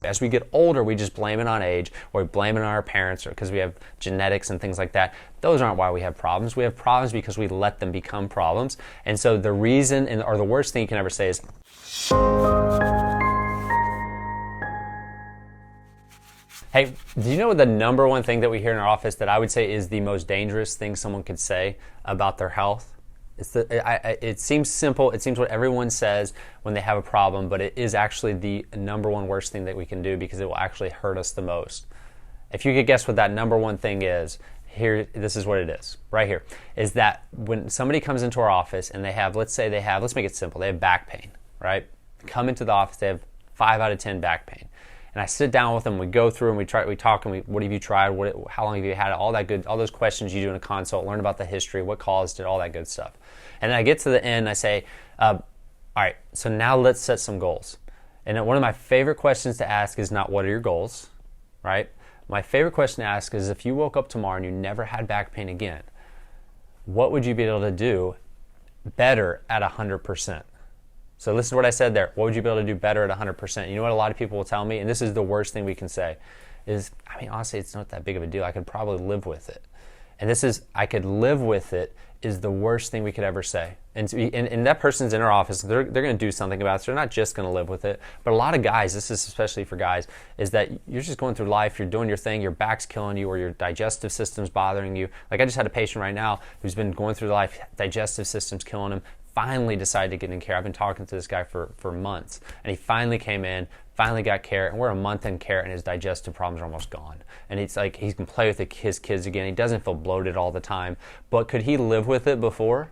As we get older, we just blame it on age, or we blame it on our parents, or because we have genetics and things like that. Those aren't why we have problems. We have problems because we let them become problems. And so the reason, or the worst thing you can ever say is, hey, do you know the number one thing that we hear in our office that I would say is the most dangerous thing someone could say about their health? It seems simple. It seems what everyone says when they have a problem, but it is actually the number one worst thing that we can do, because it will actually hurt us the most. If you could guess what that number one thing is, here, this is what it is, right here, is that when somebody comes into our office and they have, let's make it simple, they have back pain, right? Come into the office, they have 5 out of 10 back pain. And I sit down with them, we go through and we talk, and what have you tried, how long have you had it, all those questions you do in a consult, learn about the history, what caused it, all that good stuff. And then I get to the end, I say, all right, so now let's set some goals. And one of my favorite questions to ask is not what are your goals, right? My favorite question to ask is, if you woke up tomorrow and you never had back pain again, what would you be able to do better at 100%? So listen to what I said there. What would you be able to do better at 100%? You know what a lot of people will tell me, and this is the worst thing we can say, is, I mean, honestly, it's not that big of a deal. I could probably live with it. And this is, I could live with it, is the worst thing we could ever say. And that person's in our office, they're going to do something about it. So they're not just going to live with it. But a lot of guys, this is especially for guys, is that you're just going through life, you're doing your thing, your back's killing you, or your digestive system's bothering you. Like, I just had a patient right now who's been going through life, digestive system's killing him, finally decided to get in care. I've been talking to this guy for months, and he finally came in, finally got care, and we're a month in care, and his digestive problems are almost gone. And it's like he can play with his kids again. He doesn't feel bloated all the time. But could he live with it before?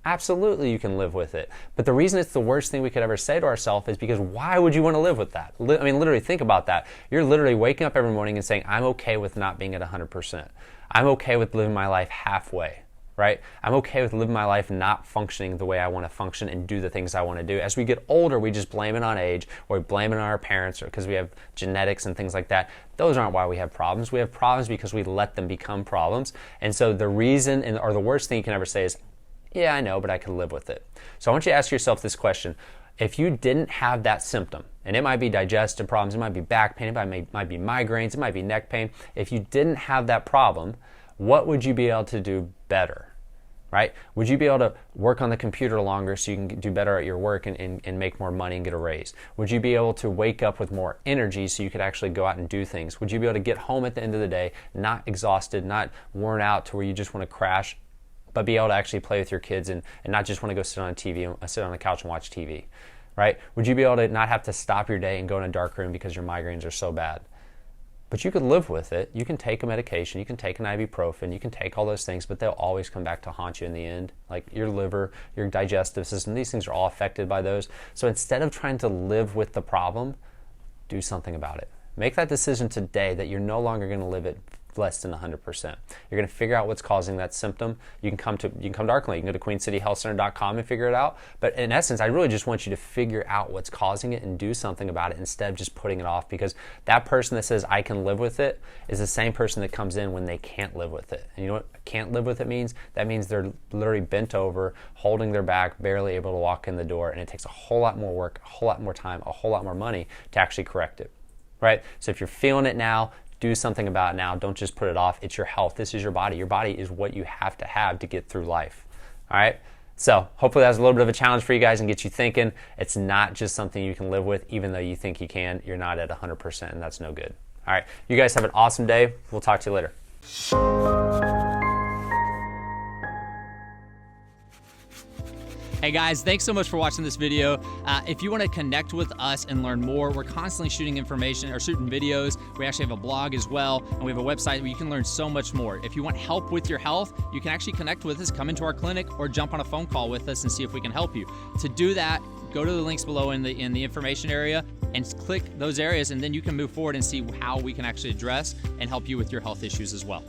Absolutely, you can live with it. But the reason it's the worst thing we could ever say to ourselves is because why would you want to live with that? I mean, literally think about that. You're literally waking up every morning and saying, I'm okay with not being at 100%. I'm okay with living my life halfway. Right? I'm okay with living my life not functioning the way I want to function and do the things I want to do. As we get older, we just blame it on age, or we blame it on our parents, or because we have genetics and things like that. Those aren't why we have problems. We have problems because we let them become problems. And so the reason, or the worst thing you can ever say is, yeah, I know, but I can live with it. So I want you to ask yourself this question. If you didn't have that symptom, and it might be digestive problems, it might be back pain, it might be migraines, it might be neck pain. If you didn't have that problem, what would you be able to do better? Right? Would you be able to work on the computer longer so you can do better at your work and make more money and get a raise? Would you be able to wake up with more energy so you could actually go out and do things? Would you be able to get home at the end of the day, not exhausted, not worn out to where you just want to crash, but be able to actually play with your kids and not just want to go sit on the couch and watch TV? Right? Would you be able to not have to stop your day and go in a dark room because your migraines are so bad? But you could live with it. You can take a medication, you can take an ibuprofen, you can take all those things, but they'll always come back to haunt you in the end. Like your liver, your digestive system, these things are all affected by those. So instead of trying to live with the problem, do something about it. Make that decision today that you're no longer going to live it less than 100%. You're going to figure out what's causing that symptom. You can come to our clinic. You can go to queencityhealthcenter.com and figure it out. But in essence, I really just want you to figure out what's causing it and do something about it instead of just putting it off, because that person that says I can live with it is the same person that comes in when they can't live with it. And you know what can't live with it means? That means they're literally bent over, holding their back, barely able to walk in the door, and it takes a whole lot more work, a whole lot more time, a whole lot more money to actually correct it. Right? So if you're feeling it now, do something about it now. Don't just put it off. It's your health. This is your body. Your body is what you have to get through life. All right? So hopefully that was a little bit of a challenge for you guys and get you thinking. It's not just something you can live with, even though you think you can. You're not at 100%, and that's no good. All right. You guys have an awesome day. We'll talk to you later. Hey guys, thanks so much for watching this video. If you want to connect with us and learn more, we're constantly shooting videos. We actually have a blog as well, and we have a website where you can learn so much more. If you want help with your health, you can actually connect with us, come into our clinic, or jump on a phone call with us and see if we can help you. To do that, go to the links below in the information area and click those areas, and then you can move forward and see how we can actually address and help you with your health issues as well.